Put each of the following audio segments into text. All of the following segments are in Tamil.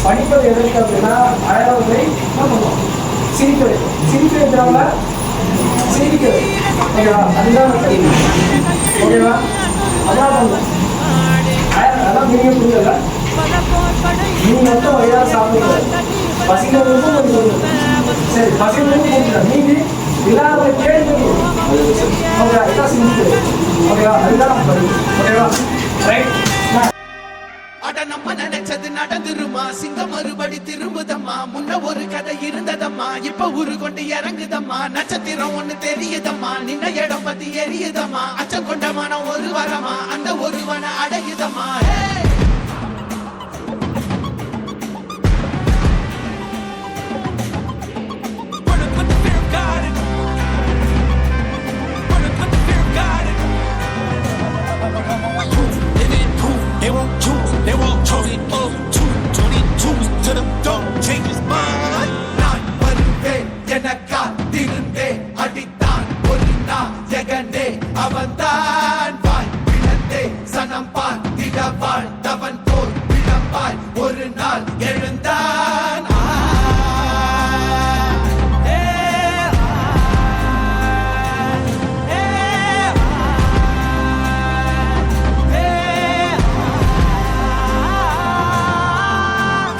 படிப்பது எதற்கு அப்படின்னா அழகை என்ன பண்ணுவோம், சிரிக்க வைக்கும். சிரிக்க வைக்கிறவங்கள சிரிக்க வைக்கும். ஓகேவா? அதுதான் கல்வி. ஓகேவா? அதான் பண்ணும். அதான் நீங்க புரியல. நீங்க மட்டும் வயிறா சாப்பிடுறது பசிக்கிறவங்களுக்கும் கொஞ்சம் சரி, பசிக்கிறவங்களுக்கும் கொஞ்சம் நீங்க இல்லாத கேள்வி. ஓகேவா? இதான் சிரிக்க. ஓகேவா? அதுதான் நம்ம கல்வி. ஓகேவா? ரைட். நம்ம நினைச்சது நடந்துருமா, சிங்கம் மறுபடி திரும்புதம்மா, முன்ன ஒரு கதை இருந்ததம்மா, இப்ப ஊரு கொண்டு இறங்குதம்மா, நட்சத்திரம் ஒண்ணு தெரியுதம்மா, நின்ன இடம் பத்தி எரியுதம்மா, அச்சம் கொண்ட மனம் ஒரு வரமா, அந்த ஒருவனை அடையுதம்மா. அவன்தான் வாய் பிளந்தே சனம் பார்த்திட வாழ்ந்தவன் போல் விளம்பாய் ஒரு நாள் எழுந்தான்.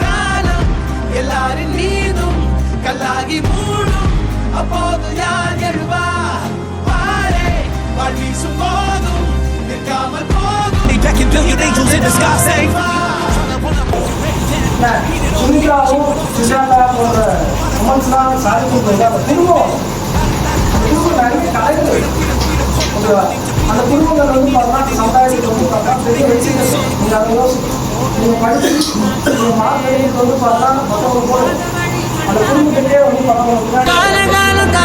காலம் எல்லாரின் மீதும் கல்லாகி மூடும், அப்போது யார் எழுவா வீசும் போதும் நிற்காமல் போதும். சுனிதாவும் சுஜாதா போன்ற ரொமான்ஸ்லாம் சாதிக்கும் போது அந்த குடும்பம் நிறைய கலைகள். ஓகேவா? அந்த குடும்பங்கள் வந்து பார்த்தா சமுதாயத்துக்கு வந்து பார்த்தா பெரிய வெற்றிகள். நீங்கள் அதை யோசிக்கணும். நீங்கள் படித்து நீங்கள் மார்க் வந்து பார்த்தா மற்றவங்க போது அந்த குடும்பத்திலே வந்து பார்த்தவங்களுக்கு